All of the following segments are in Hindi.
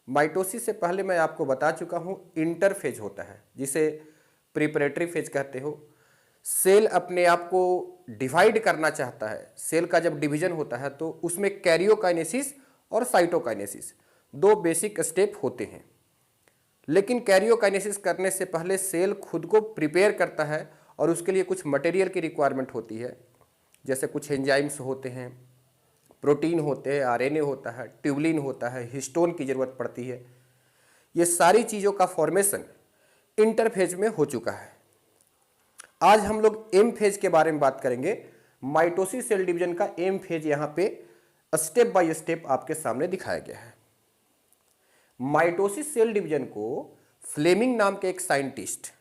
माइटोसिस से पहले मैं आपको बता चुका हूं इंटरफेज होता है, जिसे प्रिपरेटरी फेज कहते हो। सेल अपने आप को डिवाइड करना चाहता है। सेल का जब डिवीजन होता है तो उसमें कैरियोकाइनेसिस और साइटोकाइनेसिस दो बेसिक स्टेप होते हैं। लेकिन कैरियोकाइनेसिस करने से पहले सेल खुद को प्रिपेयर करता है और उसके लिए कुछ मटेरियल की रिक्वायरमेंट होती है, जैसे कुछ एंजाइम्स होते हैं, प्रोटीन होते हैं, आरएनए होता है, ट्यूबलिन होता है, हिस्टोन की ज़रूरत पड़ती है। ये सारी चीज़ों का फॉर्मेशन इंटरफेज में हो चुका है। आज हम लोग एम फेज के बारे में बात करेंगे। माइटोसिस सेल डिवीजन का एम फेज यहाँ पे स्टेप बाय स्टेप आपके सामने दिखाया गया है। माइटोसिस सेल डिवीजन को फ्लेमिंग नाम के एक साइंटिस्ट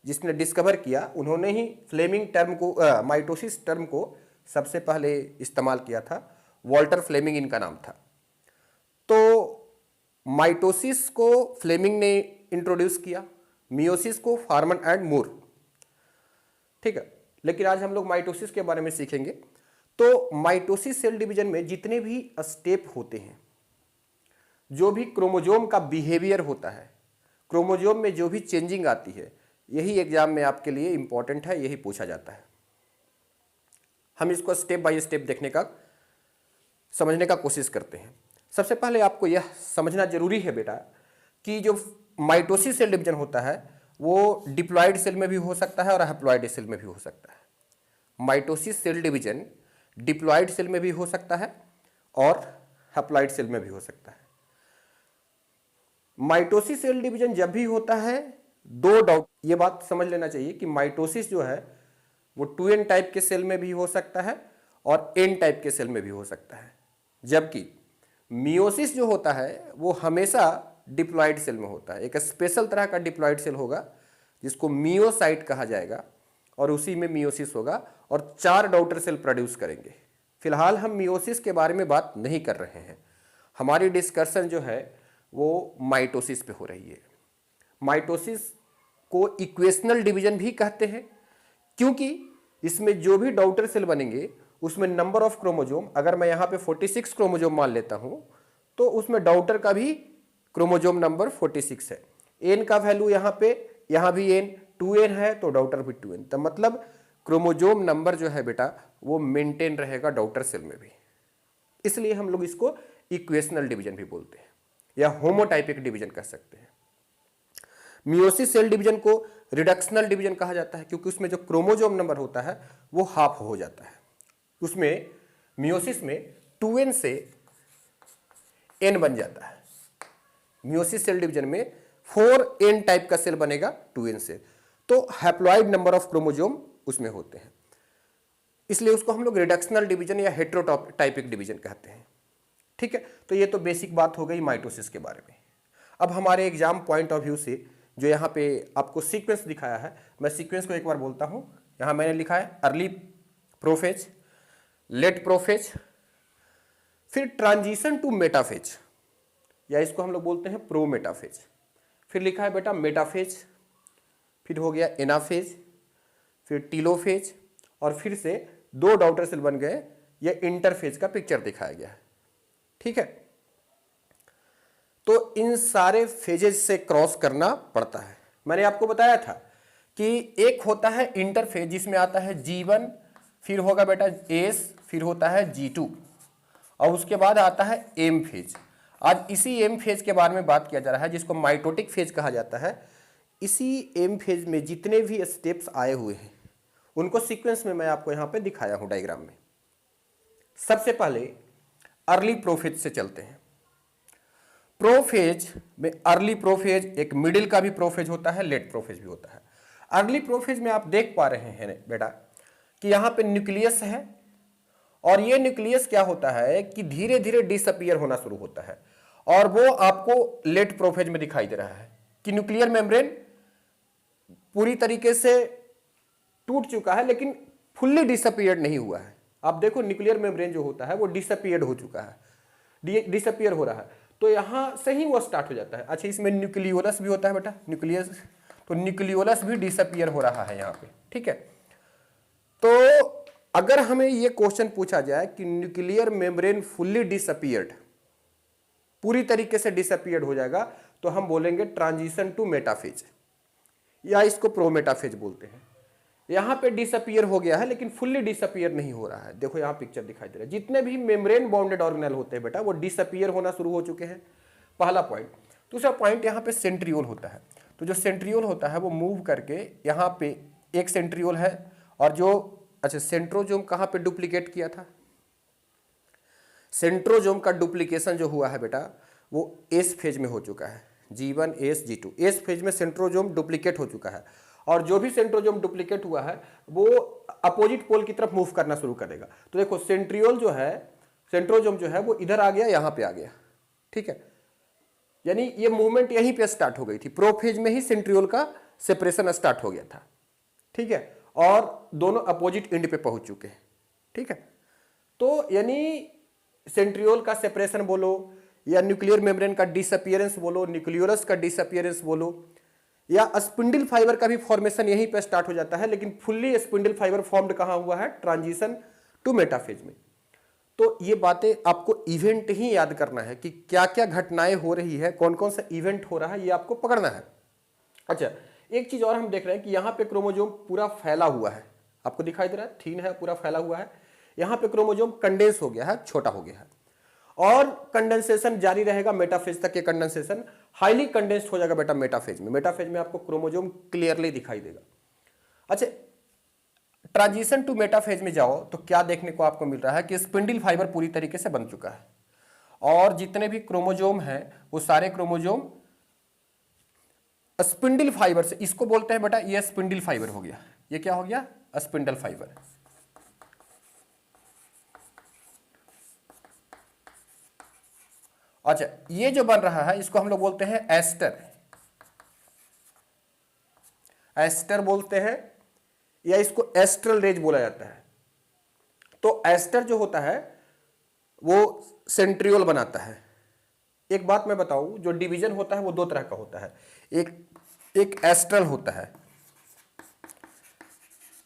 जिसने डिस्कवर किया, उन्होंने ही फ्लेमिंग टर्म को माइटोसिस टर्म को सबसे पहले इस्तेमाल किया था। वॉल्टर फ्लेमिंग इनका नाम था। तो माइटोसिस को फ्लेमिंग ने इंट्रोड्यूस किया, मियोसिस को फार्मन एंड मूर। ठीक है, लेकिन आज हम लोग माइटोसिस के बारे में सीखेंगे। तो माइटोसिस सेल डिवीजन में जितने भी स्टेप होते हैं, जो भी क्रोमोजोम का बिहेवियर होता है, क्रोमोजोम में जो भी चेंजिंग आती है, यही एग्जाम में आपके लिए इंपॉर्टेंट है, यही पूछा जाता है। हम इसको स्टेप बाय स्टेप देखने का, समझने का कोशिश करते हैं। सबसे पहले आपको यह समझना जरूरी है बेटा कि जो माइटोसिस सेल डिवीजन होता है वो डिप्लॉयड सेल में भी हो सकता है और हैप्लॉयड सेल में भी हो सकता है। Mitosis cell division diploid cell में भी हो सकता है और हैप्लॉयड सेल में भी हो सकता है। माइटोसिस सेल डिवीजन जब भी होता है, दो डाउट ये बात समझ लेना चाहिए कि माइटोसिस जो है वो 2n टाइप के सेल में भी हो सकता है और n टाइप के सेल में भी हो सकता है, जबकि मियोसिस जो होता है वो हमेशा डिप्लॉयड सेल में होता है। एक स्पेशल तरह का डिप्लॉयड सेल होगा जिसको मियोसाइट कहा जाएगा और उसी में मियोसिस होगा और 4 डॉटर सेल प्रोड्यूस करेंगे। फिलहाल हम मियोसिस के बारे में बात नहीं कर रहे हैं, हमारी डिस्कशन जो है वो माइटोसिस पे हो रही है। माइटोसिस को इक्वेशनल डिवीजन भी कहते हैं, क्योंकि इसमें जो भी डॉटर सेल बनेंगे उसमें नंबर ऑफ क्रोमोजोम, अगर मैं यहाँ पे 46 क्रोमोजोम मान लेता हूँ तो उसमें डॉटर का भी क्रोमोजोम नंबर 46 है। एन का वैल्यू यहाँ भी एन 2n है तो डॉटर भी 2n, तो मतलब क्रोमोजोम नंबर जो है बेटा वो मेंटेन रहेगा डॉटर सेल में भी। इसलिए हम लोग इसको इक्वेशनल डिवीजन भी बोलते हैं या होमोटाइपिक डिवीजन कह सकते हैं। मियोसिस सेल डिवीजन को रिडक्शनल डिवीजन कहा जाता है, क्योंकि उसमें जो क्रोमोजोम नंबर होता है वो हाफ हो जाता है। उसमें मियोसिस में 2n से n बन जाता है। मियोसिस सेल डिवीजन में 4n टाइप का सेल बनेगा 2n से, तो हैप्लॉइड नंबर ऑफ क्रोमोजोम उसमें होते हैं, इसलिए उसको हम लोग रिडक्शनल डिवीजन या हेटेरोटाइपिक डिवीजन कहते हैं। ठीक है, तो ये तो बेसिक बात हो गई माइटोसिस के बारे में। अब हमारे एग्जाम पॉइंट ऑफ व्यू से जो यहाँ पे आपको सीक्वेंस दिखाया है, मैं सीक्वेंस को एक बार बोलता हूँ। यहाँ मैंने लिखा है अर्ली प्रोफेज, लेट प्रोफेज, फिर ट्रांजिशन टू मेटाफेज, या इसको हम लोग बोलते हैं प्रो मेटाफेज, फिर लिखा है बेटा मेटाफेज, फिर हो गया एनाफेज, फिर टीलोफेज, और फिर से 2 डॉटर सेल बन गए। यह इंटरफेज का पिक्चर दिखाया गया है। ठीक है, तो इन सारे फेजेस से क्रॉस करना पड़ता है। मैंने आपको बताया था कि एक होता है इंटरफेज जिसमें आता है G1, फिर होगा बेटा S, फिर होता है G2 और उसके बाद आता है एम फेज। आज इसी एम फेज के बारे में बात किया जा रहा है, जिसको माइटोटिक फेज कहा जाता है। इसी एम फेज में जितने भी स्टेप्स आए हुए हैं उनको सीक्वेंस में मैं आपको यहाँ पे दिखाया हूँ डायग्राम में। सबसे पहले अर्ली प्रोफेज से चलते हैं। प्रोफेज में अर्ली प्रोफेज, एक मिडिल का भी प्रोफेज होता है, लेट प्रोफेज भी होता है। अर्ली प्रोफेज में आप देख पा रहे हैं बेटा कि यहाँ पे न्यूक्लियस है और ये न्यूक्लियस क्या होता है कि धीरे धीरे डिसअपीयर होना शुरू होता है, और वो आपको लेट प्रोफेज में दिखाई दे रहा है कि न्यूक्लियर मेम्ब्रेन पूरी तरीके से टूट चुका है लेकिन फुल्ली डिसअपीयर्ड नहीं हुआ है। आप देखो न्यूक्लियर मेम्ब्रेन जो होता है वो डिसअपीयर्ड हो चुका है, डिसअपीयर हो रहा है, तो यहां से ही वो स्टार्ट हो जाता है। अच्छा, इसमें न्यूक्लियोलस भी होता है बेटा, न्यूक्लियस, तो न्यूक्लियोलस भी डिसअपीयर हो रहा है यहाँ पे। ठीक है, तो अगर हमें ये क्वेश्चन पूछा जाए कि न्यूक्लियर मेम्ब्रेन फुल्ली डिसअपीयर्ड पूरी तरीके से डिसअपियर्ड हो जाएगा तो हम बोलेंगे ट्रांजिशन टू मेटाफेज, या इसको प्रोमेटाफेज बोलते हैं। यहां पे डिसअपियर हो गया है लेकिन फुल्ली डिसअपियर नहीं हो रहा है। देखो यहां पिक्चर दिखाई दे रहा है, जितने भी मेम्ब्रेन बाउंडेड ऑर्गेनेल होते हैं बेटा वो डिसअपियर होना शुरू हो चुके हैं, पहला पॉइंट। दूसरा पॉइंट, यहाँ पे सेंट्रियोल होता है, तो जो सेंट्रियोल होता है वो मूव करके यहाँ पे एक सेंट्रियोल है, और जो अच्छा सेंट्रोजोम कहाँ पे डुप्लीकेट किया था, सेंट्रोजोम का डुप्लीकेशन जो हुआ है बेटा वो एस फेज में हो चुका है, G1 S G2 S phase में सेंट्रोजोम डुप्लीकेट हो चुका है, और जो भी सेंट्रोजोम डुप्लीकेट हुआ है वो अपोजिट पोल की तरफ मूव करना शुरू करेगा। तो देखो सेंट्रियोल जो है, सेंट्रोजोम जो है वो इधर आ गया, यहां पे आ गया, ठीक है, यानी ये मूवमेंट यहीं पे स्टार्ट हो गई थी, प्रोफेज में ही सेंट्रियोल का सेपरेशन स्टार्ट हो गया था, ठीक है, और दोनों अपोजिट एंड पे पहुंच चुके हैं, ठीक है। तो यानी सेंट्रियोल का सेपरेशन बोलो या न्यूक्लियर मेम्ब्रेन का डिसअपियरेंस बोलो, न्यूक्लियोलस का डिसअपियरेंस बोलो, या स्पिंडल फाइबर का भी फॉर्मेशन यहीं पे स्टार्ट हो जाता है, लेकिन फुल्ली स्पिंडल फाइबर फॉर्म्ड कहां हुआ है, ट्रांजिशन टू मेटाफेज में। तो ये बातें आपको इवेंट ही याद करना है कि क्या क्या घटनाएं हो रही है, कौन कौन सा इवेंट हो रहा है, ये आपको पकड़ना है। अच्छा, एक चीज और हम देख रहे हैं कि यहाँ पे क्रोमोजोम पूरा फैला हुआ है, आपको दिखाई दे रहा है, थीन है, पूरा फैला हुआ है। यहाँ पे क्रोमोजोम कंडेंस हो गया है, छोटा हो गया है, और कंडेंसेशन जारी रहेगा मेटाफेज तक। ये कंडेंसेशन हाईली कंडेंस्ड हो जाएगा बेटा मेटाफेज में। मेटाफेज में आपको क्रोमोजोम क्लियरली दिखाई देगा। अच्छा, ट्रांजिशन टू मेटाफेज में जाओ तो क्या देखने को आपको मिल रहा है कि स्पिंडल फाइबर पूरी तरीके से बन चुका है, और जितने भी क्रोमोजोम हैं वो सारे क्रोमोजोम स्पिंडल फाइबर से, इसको बोलते हैं बेटा ये स्पिंडल फाइबर हो गया, ये क्या हो गया, स्पिंडल फाइबर। अच्छा, ये जो बन रहा है इसको हम लोग बोलते हैं एस्टर, एस्टर बोलते हैं, या इसको एस्ट्रल रेज बोला जाता है। तो एस्टर जो होता है वो सेंट्रियोल बनाता है। एक बात मैं बताऊं, जो डिवीजन होता है वो दो तरह का होता है, एक एस्ट्रल होता है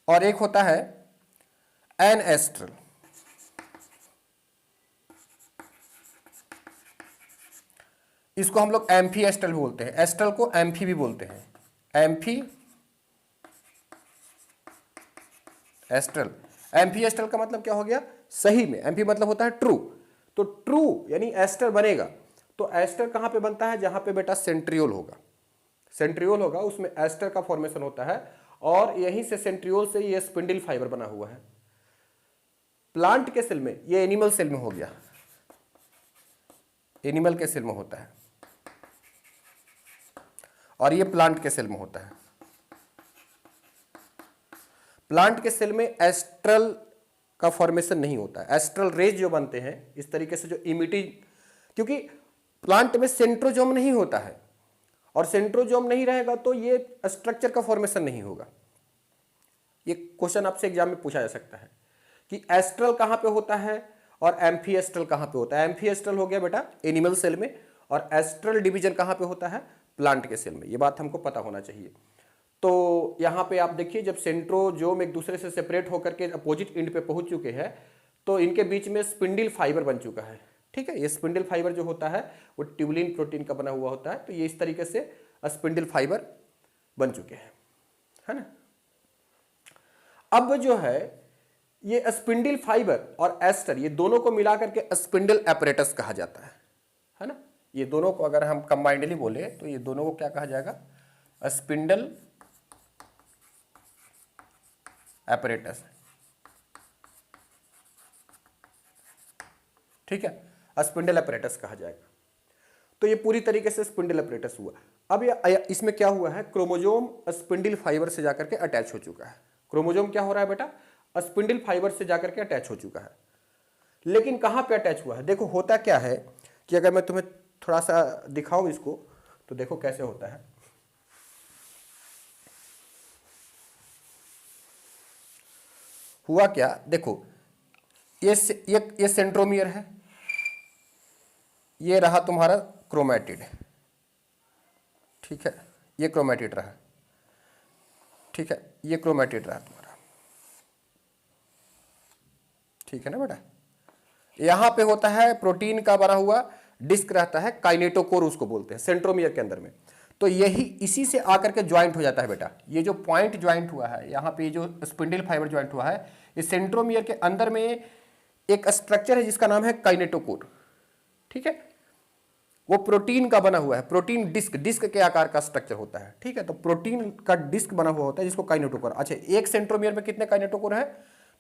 और एक होता है एन एस्ट्रल। इसको हम लोग एम्फी एस्ट्रल भी बोलते हैं, एस्ट्रल को एम्फी भी बोलते हैं, एम्फी एस्ट्रल। एम्फी एस्ट्रल का मतलब क्या हो गया, सही में, एम्फी मतलब होता है ट्रू, तो ट्रू यानी एस्टर बनेगा। तो एस्टर कहां पे बनता है, जहां पे बेटा सेंट्रियोल होगा, सेंट्रियोल होगा उसमें एस्टर का फॉर्मेशन होता है, और यहीं से सेंट्रियोल से ये स्पिंडल फाइबर बना हुआ है। प्लांट के सेल में, ये एनिमल सेल में हो गया, एनिमल के सेल में होता है, और ये प्लांट के सेल में होता है। प्लांट के सेल में एस्ट्रल का फॉर्मेशन नहीं होता है, एस्ट्रल रेज जो बनते हैं इस तरीके से जो इमिटिंग, क्योंकि प्लांट में सेंट्रोजोम नहीं होता है, और सेंट्रोजोम नहीं रहेगा तो ये स्ट्रक्चर का फॉर्मेशन नहीं होगा। ये क्वेश्चन आपसे एग्जाम में पूछा जा सकता है कि एस्ट्रल कहां पे होता है और एम्फी एस्ट्रल कहां पे होता है। एम्फी एस्ट्रल हो गया बेटा एनिमल सेल में, और एस्ट्रल डिवीजन कहां पे होता है, प्लांट के सेल में। ये बात हमको पता होना चाहिए। तो यहाँ पे आप देखिए, जब सेंट्रोजोम एक दूसरे से सेपरेट होकर के अपोजिट एंड पे पहुंच चुके हैं तो इनके बीच में स्पिंडल फाइबर बन चुका है, ठीक है। ये स्पिंडल फाइबर जो होता है वो ट्यूबुलिन प्रोटीन का बना हुआ होता है, तो ये इस तरीके से स्पिंडल फाइबर बन चुके हैं, है ना। अब जो है ये स्पिंडल फाइबर और एस्टर, ये दोनों को मिला करके स्पिंडल एपरेटस कहा जाता है ना। ये दोनों को अगर हम कंबाइंडली बोले तो ये दोनों को क्या कहा जाएगा, स्पिंडल एपरेटस, ठीक है, स्पिंडल एपरेटस कहा जाएगा। तो ये पूरी तरीके से स्पिंडल एपरेटस हुआ। अब ये इसमें क्या हुआ है, क्रोमोजोम स्पिंडल फाइबर से जाकर के अटैच हो चुका है। क्रोमोजोम क्या हो रहा है बेटा, स्पिंडल फाइबर से जाकर के अटैच हो चुका है। लेकिन कहां पे अटैच हुआ है, देखो होता क्या है कि अगर मैं तुम्हें थोड़ा सा दिखाऊं इसको तो देखो कैसे होता है। हुआ क्या, देखो ये सेंट्रोमियर है, ये रहा तुम्हारा क्रोमैटिड, ठीक है, ये क्रोमैटिड रहा, ठीक है, ये क्रोमैटिड रहा तुम्हारा, ठीक है ना बेटा। यहां पे होता है प्रोटीन का बना हुआ डिस्क रहता है, काइनेटोकोर उसको बोलते हैं सेंट्रोमियर के अंदर में। तो यही इसी से आकर के ज्वाइंट हो जाता है बेटा। ये जो पॉइंट ज्वाइंट हुआ है यहाँ पे, जो स्पिंडल फाइबर ज्वाइंट हुआ है, ये सेंट्रोमियर के अंदर में एक स्ट्रक्चर है जिसका नाम है काइनेटोकोर। ठीक है, वो प्रोटीन का बना हुआ है, प्रोटीन डिस्क, डिस्क के आकार का स्ट्रक्चर होता है। ठीक है, तो प्रोटीन का डिस्क बना हुआ होता है जिसको काइनेटोकोर। अच्छा, एक सेंट्रोमियर में कितने काइनेटोकोर है?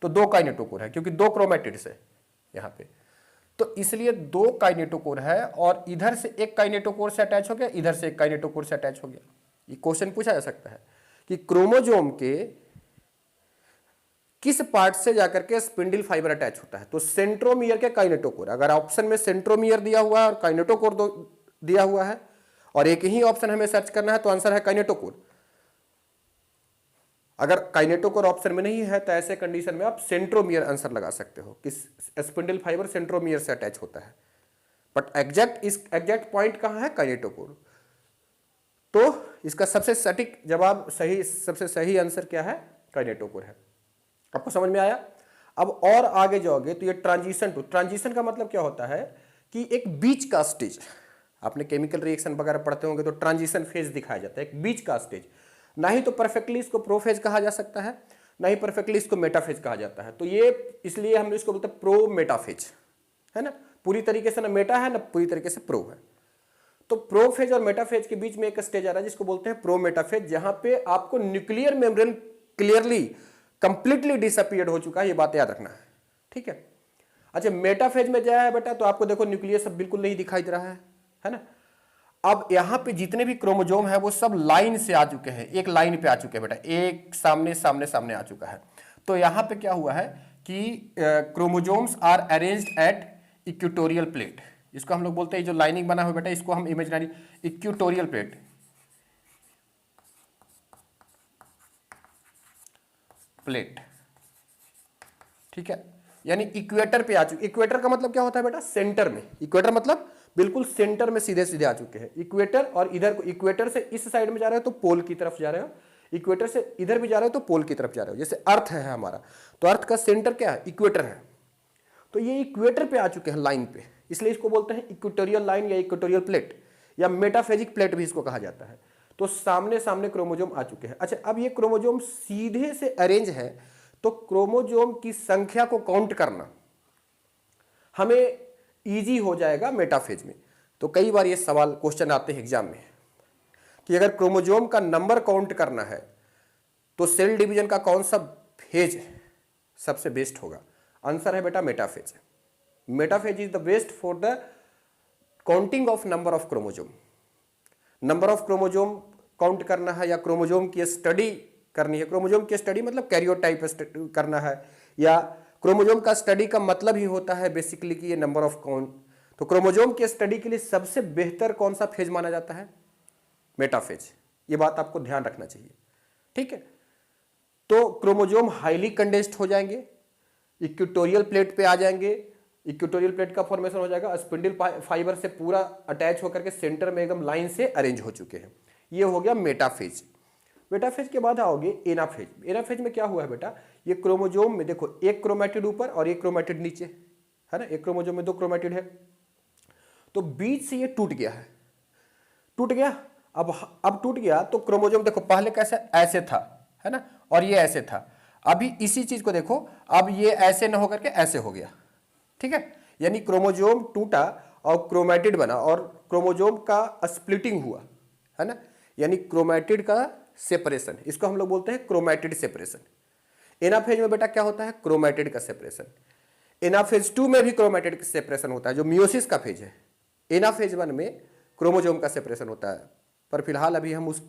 तो 2 काइनेटोकोर है, क्योंकि 2 क्रोमैटिड्स है यहाँ पे, तो इसलिए 2 काइनेटोकोर है। और इधर से एक काइनेटोकोर से अटैच हो गया, इधर से एक काइनेटोकोर से अटैच हो गया। ये क्वेश्चन पूछा जा सकता है कि क्रोमोजोम के किस पार्ट से जाकर के स्पिंडल फाइबर अटैच होता है? तो सेंट्रोमियर के काइनेटोकोर। अगर ऑप्शन में सेंट्रोमियर दिया हुआ है और काइनेटोकोर दिया हुआ है और एक ही ऑप्शन हमें सर्च करना है, तो आंसर है काइनेटोकोर। अगर काइनेटोकोर ऑप्शन में नहीं है तो ऐसे कंडीशन में आप सेंट्रोमियर आंसर लगा सकते हो कि स्पिंडल फाइबर सेंट्रोमियर से अटैच होता है। बट एग्जैक्ट पॉइंट कहां है? काइनेटोकोर। तो इसका सबसे सटीक जवाब, सबसे सही आंसर क्या है? काइनेटोकोर है। आपको समझ में आया? अब और आगे जाओगे तो ये ट्रांजिशन का मतलब क्या होता है कि एक बीच का स्टेज, आपने केमिकल रिएक्शन वगैरह पढ़ते होंगे तो ट्रांजिशन फेज दिखाया जाता है, एक बीच का स्टेज। ना ही तो परफेक्टली इसको प्रोफेज कहा जा सकता है, ना ही परफेक्टली इसको मेटाफेज कहा जाता है। तो ये इसलिए हम इसको बोलते हैं प्रो मेटाफेज, है ना। पूरी तरीके से ना मेटा है ना पूरी तरीके से प्रो है। तो प्रोफेज और मेटाफेज के बीच में एक स्टेज आ रहा है जिसको बोलते हैं प्रो मेटाफेज, जहां पे आपको nuclear membrane clearly completely disappeared हो चुका है, ये बात याद रखना है। ठीक है। अच्छा, मेटाफेज में जाया है बेटा तो आपको देखो न्यूक्लियस सब बिल्कुल नहीं दिखाई दे रहा है ना। अब यहां पे जितने भी क्रोमोजोम है वो सब लाइन से आ चुके हैं, एक लाइन पे आ चुके हैं बेटा, एक सामने सामने सामने आ चुका है। तो यहां पे क्या हुआ है कि chromosomes are arranged at equatorial plate, इसको हम लोग बोलते हैं, जो लाइनिंग बना हुआ बेटा इसको हम इमेजिनरी इक्वेटोरियल प्लेट। ठीक है, यानी इक्वेटर पे आ चुके। इक्वेटर का मतलब क्या होता है बेटा? सेंटर में। इक्वेटर मतलब बिल्कुल सेंटर में सीधे सीधे आ चुके हैं इक्वेटर। और इधर को इक्वेटर से इस साइड में जा रहे हो तो पोल की तरफ जा रहे हो, इक्वेटर से इधर भी जा रहे हो तो पोल की तरफ जा रहे हो। जैसे अर्थ है हमारा, तो अर्थ का सेंटर क्या है? इक्वेटर है। तो ये इक्वेटर पे आ चुके हैं लाइन पे, इसलिए इसको बोलते हैं इक्वेटोरियल लाइन या इक्वेटोरियल प्लेट या मेटाफेजिक प्लेट भी इसको कहा जाता है। तो सामने सामने क्रोमोजोम आ चुके हैं। अच्छा, अब ये क्रोमोजोम सीधे से अरेंज है, तो क्रोमोजोम की संख्या को काउंट करना हमें इजी हो जाएगा मेटाफेज में। तो कई बार ये सवाल क्वेश्चन आते हैं एग्जाम में कि अगर क्रोमोजोम का नंबर काउंट करना है तो सेल डिवीजन का कौन सा फेज सबसे बेस्ट होगा? आंसर है बेटा metaphase. Metaphase is the best for the counting of number of chromosome. Number of chromosome count करना है या क्रोमोजोम की स्टडी करनी है। क्रोमोजोम की स्टडी मतलब कैरियोटाइप करना है, या क्रोमोजोम का स्टडी का मतलब ही होता है बेसिकली कि ये नंबर ऑफ काउंट। तो क्रोमोजोम के स्टडी के लिए सबसे बेहतर कौन सा फेज माना जाता है? मेटाफेज। ये बात आपको ध्यान रखना चाहिए। ठीक है, तो क्रोमोजोम हाईली कंडेंस्ड हो जाएंगे, इक्वेटोरियल प्लेट पे आ जाएंगे, इक्वेटोरियल प्लेट का फॉर्मेशन हो जाएगा, स्पिंडल फाइबर से पूरा अटैच होकर के सेंटर में एकदम लाइन से अरेंज हो चुके हैं। ये हो गया मेटाफेज। मेटाफेज के बाद आओगे एनाफेज। एनाफेज में क्या हुआ है बेटा? ये क्रोमोजोम में देखो एक क्रोमैटिड ऊपर और एक क्रोमैटिड नीचे है ना। एक क्रोमोजोम में 2 क्रोमैटिड है, तो बीच से ये टूट गया है। टूट गया, अब टूट गया तो क्रोमोजोम देखो पहले कैसे ऐसे था, है ना, और ये ऐसे था। अभी इसी चीज को देखो, अब ये ऐसे न होकर के ऐसे हो गया। ठीक है, यानी क्रोमोजोम टूटा और क्रोमैटिड बना और क्रोमोजोम का स्प्लिटिंग हुआ, है ना, यानी क्रोमैटिड का सेपरेशन, इसको हम लोग बोलते हैं क्रोमैटिड सेपरेशन। एनाफेज में बेटा क्या होता है? क्रोमैटिड का सेपरेशन। एनाफेज 2 में भी क्रोमैटिड का सेपरेशन होता है, जो मियोसिस का फेज है। एनाफेज 1 में क्रोमोजोम का सेपरेशन होता है, पर फिलहाल अभी हम उस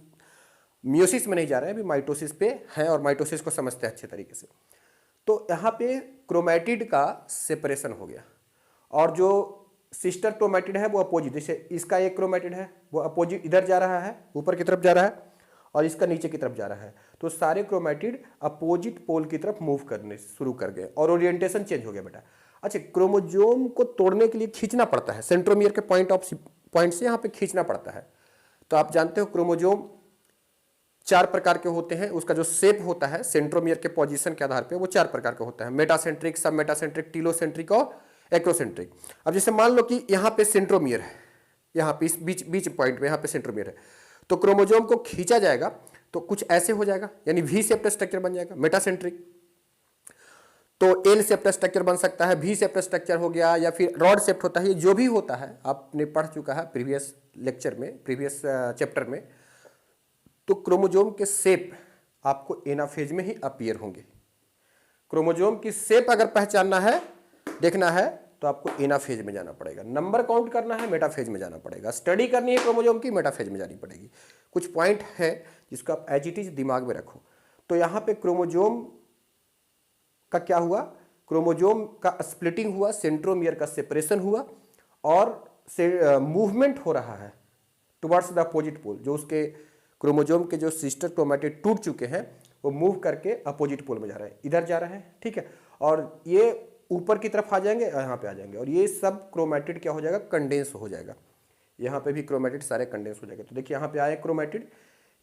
मियोसिस में नहीं जा रहे हैं, अभी माइटोसिस पे हैं और माइटोसिस को समझते हैं अच्छे तरीके से। तो यहाँ पे क्रोमैटिड का सेपरेशन हो गया और जो सिस्टर क्रोमैटिड है वो अपोजिट, जैसे इसका एक क्रोमैटिड है वो अपोजिट इधर जा रहा है, ऊपर की तरफ जा रहा है, और इसका नीचे की तरफ जा रहा है। तो सारे क्रोमैटिड अपोजिट पोल की तरफ मूव करने शुरू कर गए और ओरिएंटेशन चेंज हो गया बेटा। अच्छा, क्रोमोजोम को तोड़ने के लिए खींचना पड़ता है, सेंट्रोमियर के पॉइंट से यहाँ पे खींचना पड़ता है। तो आप जानते हो क्रोमोजोम 4 प्रकार के होते हैं, उसका जो शेप होता है सेंट्रोमियर के पोजीशन के आधार पे वो 4 प्रकार का होता है। मेटासेंट्रिक, सब मेटासेंट्रिक, टीलोसेंट्रिक और एक्रोसेंट्रिक। अब जैसे मान लो कि यहाँ पे सेंट्रोमियर है, यहाँ पे इस बीच बीच पॉइंट में यहाँ पे सेंट्रोमियर है, तो क्रोमोजोम को खींचा जाएगा तो कुछ ऐसे हो जाएगा, यानी वी शेप्ड स्ट्रक्चर बन जाएगा, मेटासेंट्रिक। तो एल शेप्ड स्ट्रक्चर बन सकता है, वी शेप्ड स्ट्रक्चर हो गया, या फिर रॉड शेप्ड होता है, ये जो भी होता है आपने पढ़ चुका है प्रीवियस लेक्चर में, प्रीवियस चैप्टर में। तो क्रोमोजोम के शेप आपको एनाफेज में ही अपीयर होंगे। क्रोमोजोम की शेप अगर पहचानना है, देखना है, तो आपको एनाफेज में जाना पड़ेगा। नंबर काउंट करना है, मेटाफेज में जाना पड़ेगा। स्टडी करनी है क्रोमोजोम की, मेटाफेज में जानी पड़ेगी। कुछ पॉइंट है जिसको आप एज इट इज दिमाग में रखो। तो यहाँ पे क्रोमोजोम का क्या हुआ, क्रोमोजोम का स्प्लिटिंग हुआ, सेंट्रोमियर का सेपरेशन हुआ, और से मूवमेंट हो रहा है टुवर्ड्स द अपोजिट पोल। जो उसके क्रोमोजोम के जो सिस्टर क्रोमैटिड टूट चुके हैं वो मूव करके अपोजिट पोल में जा रहे हैं, इधर जा रहे हैं, ठीक है। और ये ऊपर की तरफ आ जाएंगे, यहाँ पे आ जाएंगे, और ये सब क्रोमैटिड क्या हो जाएगा, कंडेंस हो जाएगा। यहाँ पे भी क्रोमैटिड सारे कंडेंस हो जाएंगे। तो देखिए यहाँ पे आए क्रोमैटिड,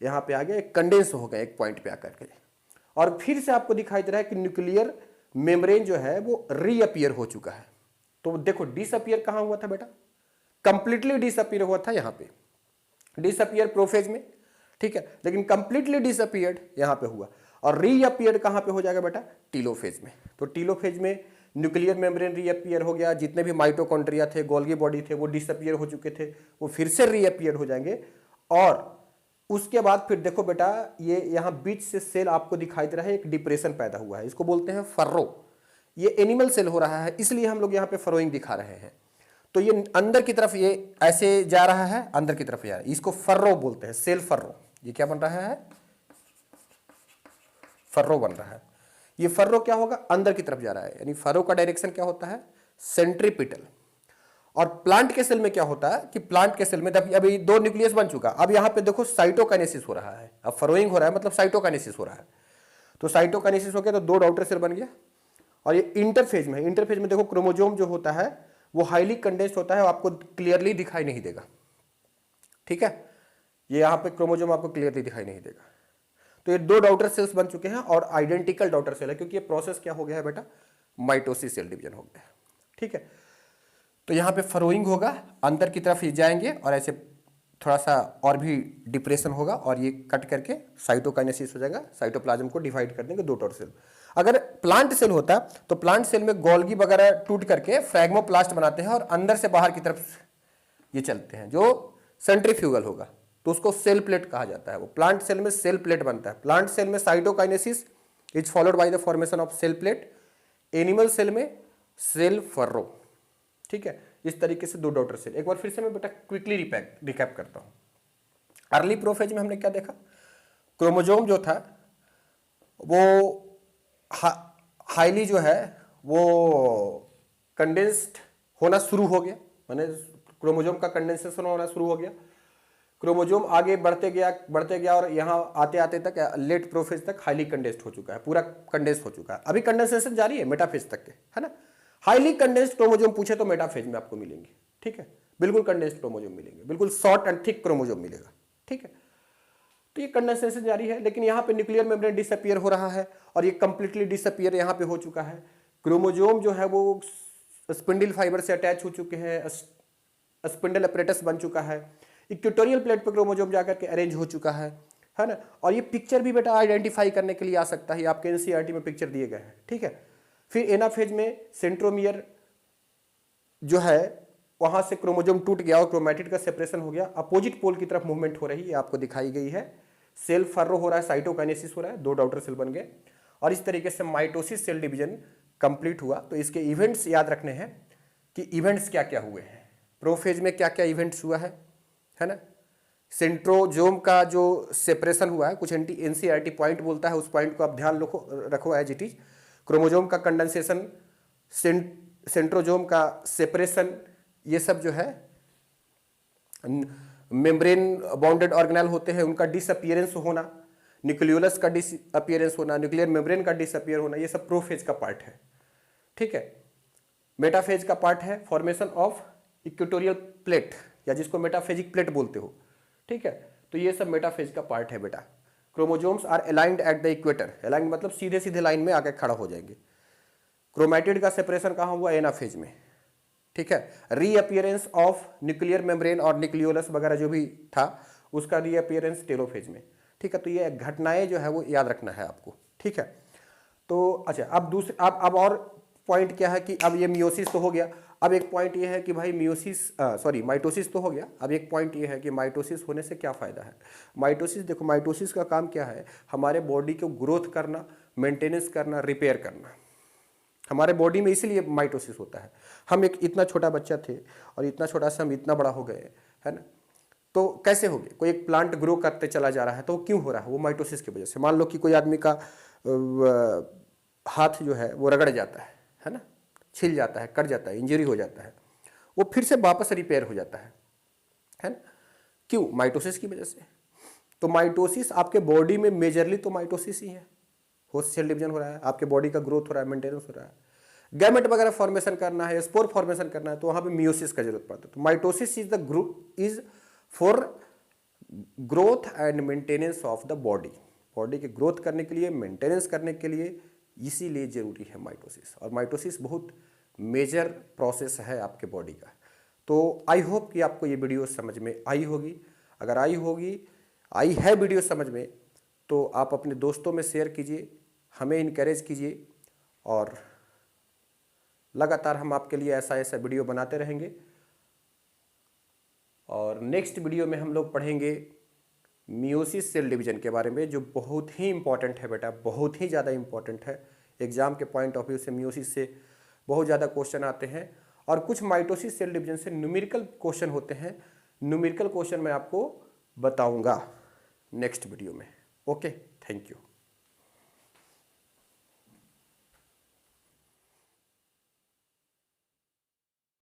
यहाँ पे आ गया, एक कंडेंस हो गया एक पॉइंट पे आकर के, और फिर से आपको दिखाई दे रहा है कि न्यूक्लियर मेम्ब्रेन जो है वो रीअपियर हो चुका है। तो देखो डिसअपियर कहाँ हुआ था बेटा, कंप्लीटली डिसअपियर हुआ था यहाँ पे, डिसअपियर प्रोफेज में, ठीक है, लेकिन कंप्लीटली डिसअपियर्ड यहाँ पे हुआ। और रीअपियर्ड कहाँ पे हो जाएगा बेटा, टीलोफेज में। तो टीलोफेज में न्यूक्लियर मेम्ब्रेन रीअपियर हो गया, जितने भी माइटोकॉन्ड्रिया थे, गोल्गी बॉडी थे, वो डिसअपियर हो चुके थे, वो फिर से रीअपियर हो जाएंगे। और उसके बाद फिर देखो बेटा, ये यहाँ बीच से सेल आपको दिखाई दे रहा है, एक डिप्रेशन पैदा हुआ है, इसको बोलते हैं फर्रो। ये एनिमल सेल हो रहा है, इसलिए हम लोग यहाँ पे फरोइंग दिखा रहे हैं। तो ये अंदर की तरफ ये ऐसे जा रहा है, अंदर की तरफ जा रहा है, इसको फर्रो बोलते हैं, सेल फर्रो। ये क्या बन रहा है, फर्रो बन रहा है। ये फर्रो क्या होगा, अंदर की तरफ जा रहा है, यानी फर्रो का डायरेक्शन क्या होता है, सेंट्रीपिटल। और प्लांट के सेल में क्या होता है कि प्लांट के सेल में अभी दो न्यूक्लियस बन चुका, अब यहाँ पे देखो साइटोकाइनेसिस हो रहा है। अब फरोइंग हो रहा है मतलब साइटोकाइनेसिस हो रहा है। तो साइटोकाइनेसिस हो गया तो दो डॉटर सेल बन गया। और ये इंटरफेज में है, इंटरफेज में देखो क्रोमोजोम जो होता है वो हाईली कंडेंस्ड होता है, आपको क्लियरली दिखाई नहीं देगा, ठीक है। ये यहाँ पे क्रोमोजोम आपको क्लियरली दिखाई नहीं देगा। तो ये दो डॉटर सेल्स बन चुके हैं और आइडेंटिकल डॉटर सेल है, क्योंकि ये प्रोसेस क्या हो गया है बेटा, माइटोसिस सेल डिवीजन हो गया है, ठीक है। तो यहाँ पे फरोइंग होगा, अंदर की तरफ ये जाएंगे और ऐसे थोड़ा सा और भी डिप्रेशन होगा, और ये कट करके साइटोकाइनेसिस हो जाएगा, साइटोप्लाज्म को डिवाइड कर देंगे दो डॉटर सेल। अगर प्लांट सेल होता तो प्लांट सेल में गोल्गी वगैरह टूट करके फ्रैग्मोप्लास्ट बनाते हैं और अंदर से बाहर की तरफ ये चलते हैं, जो सेंट्रीफ्यूगल होगा, तो उसको सेल प्लेट कहा जाता है। वो प्लांट सेल में सेल प्लेट बनता है। प्लांट सेल में cytokinesis is followed by the formation of cell plate, animal cell में सेल फर्रो, ठीक है। इस तरीके से दो डॉटर सेल। एक बार फिर से मैं बेटा क्विकली रिकैप करता हूं। अर्ली प्रोफेज में हमने क्या देखा, क्रोमोजोम जो था वो हाईली जो है वो कंडेंस्ड होना शुरू हो गया, माने क्रोमोजोम का कंडेंसेशन होना शुरू हो गया। क्रोमोजोम आगे बढ़ते गया और यहाँ आते आते तक लेट प्रोफेज तक हाईली कंडेंस्ड हो चुका है, पूरा कंडेंस्ड हो चुका है। अभी कंडेंसेशन जारी है मेटाफेज तक के, है ना। हाईली कंडेंस्ड क्रोमोजोम पूछे तो मेटाफेज में आपको मिलेंगे, ठीक है, बिल्कुल कंडेंस्ड क्रोमोजोम मिलेंगे, बिल्कुल शॉर्ट एंड थिक क्रोमोजोम मिलेगा, ठीक है। तो ये कंडेंसेशन जारी है, लेकिन यहाँ पे न्यूक्लियर मेम्ब्रेन डिसअपियर हो रहा है और ये कंप्लीटली डिसअपियर यहाँ पे हो चुका है। क्रोमोजोम जो है वो स्पिंडल फाइबर से अटैच हो चुके हैं, स्पिंडल अपरेटस बन चुका है, इक्वेटोरियल प्लेट पर क्रोमोजोम जाकर के अरेंज हो चुका है ना। और ये पिक्चर भी बेटा आइडेंटिफाई करने के लिए आ सकता है, आपके एनसीईआरटी में पिक्चर दिए गए हैं, ठीक है। फिर एनाफेज में सेंट्रोमियर जो है वहां से क्रोमोजोम टूट गया और क्रोमैटिड का सेपरेशन हो गया, अपोजिट पोल की तरफ मूवमेंट हो रही है, आपको दिखाई गई है। सेल फर्रो हो रहा है, साइटोकाइनेसिस हो रहा है, दो डॉटर सेल बन गए, और इस तरीके से माइटोसिस सेल डिवीजन कंप्लीट हुआ। तो इसके इवेंट्स याद रखने हैं कि इवेंट्स क्या क्या हुए हैं, प्रोफेज में क्या क्या इवेंट्स हुआ है ना। सेंट्रोजोम का जो सेपरेशन हुआ है, कुछ एनसीईआरटी पॉइंट बोलता है, उस पॉइंट को आप ध्यान रखो एज इट इज। क्रोमोजोम का कंडेंसेशन, सेंट्रोजोम का सेपरेशन, ये सब जो है मेम्ब्रेन बाउंडेड ऑर्गेनेल होते हैं, उनका डिसअपियरेंस होना, न्यूक्लियोलस का डिसअपियरेंस होना, न्यूक्लियर मेम्ब्रेन का डिसअपियर होना, ये सब प्रोफेज का पार्ट है, ठीक है। मेटाफेज का पार्ट है फॉर्मेशन ऑफ इक्वेटोरियल प्लेट, या जिसको मेटाफेजिक प्लेट बोलते हो, ठीक है। तो ये सब मेटाफेज का पार्ट है बेटा। Chromosomes are aligned at the equator, aligned मतलब सीधे सीधे लाइन में आकर खड़ा हो जाएंगे। क्रोमैटिड का सेपरेशन कहाँ हुआ, एनाफेज में, ठीक है। रीअपियरेंस ऑफ न्यूक्लियर मेम्ब्रेन और न्यूक्लियोलस वगैरह जो भी था उसका रीअपियरेंस टेलोफेज में, ठीक है। तो ये घटनाएं जो है वो याद रखना है आपको, ठीक है। तो अच्छा, अब दूसरे अब और पॉइंट क्या है कि अब ये मियोसिस तो हो गया। अब एक पॉइंट ये है कि भाई माइटोसिस तो हो गया। अब एक पॉइंट ये है कि माइटोसिस होने से क्या फ़ायदा है। माइटोसिस, देखो माइटोसिस का काम क्या है, हमारे बॉडी को ग्रोथ करना, मेंटेनेंस करना, रिपेयर करना। हमारे बॉडी में इसीलिए माइटोसिस होता है। हम एक इतना छोटा बच्चा थे और इतना छोटा से हम इतना बड़ा हो गए, है ना। तो कैसे हो गए, कोई एक प्लांट ग्रो करते चला जा रहा है तो वो क्यों हो रहा है, वो माइटोसिस की वजह से। मान लो कि कोई आदमी का हाथ जो है वो रगड़ जाता है ना, छिल जाता है, कट जाता है, इंजरी हो जाता है, वो फिर से वापस रिपेयर हो जाता है ना। क्यों, माइटोसिस की वजह से। तो माइटोसिस आपके बॉडी में मेजरली तो माइटोसिस ही है, होस्ट सेल डिवीजन हो रहा है, आपके बॉडी का ग्रोथ हो रहा है, मेंटेनेंस हो रहा है, गैमेट वगैरह फॉर्मेशन करना है, स्पोर फॉर्मेशन करना है, तो वहां पे मियोसिस का जरूरत पड़ता है। तो mitosis is for growth and maintenance of the body, body के ग्रोथ करने के लिए, मेंटेनेंस करने के लिए, इसीलिए जरूरी है माइटोसिस। और माइटोसिस बहुत मेजर प्रोसेस है आपके बॉडी का। तो आई होप कि आपको ये वीडियो समझ में आई होगी। अगर आई है वीडियो समझ में, तो आप अपने दोस्तों में शेयर कीजिए, हमें इनकरेज कीजिए, और लगातार हम आपके लिए ऐसा वीडियो बनाते रहेंगे। और नेक्स्ट वीडियो में हम लोग पढ़ेंगे मियोसिस सेल डिवीजन के बारे में, जो बहुत ही इंपॉर्टेंट है बेटा, बहुत ही ज़्यादा इंपॉर्टेंट है। एग्जाम के पॉइंट ऑफ व्यू से मियोसिस से बहुत ज़्यादा क्वेश्चन आते हैं, और कुछ माइटोसिस सेल डिवीजन से न्यूमेरिकल क्वेश्चन होते हैं। न्यूमेरिकल क्वेश्चन मैं आपको बताऊंगा नेक्स्ट वीडियो में। Okay, thank you.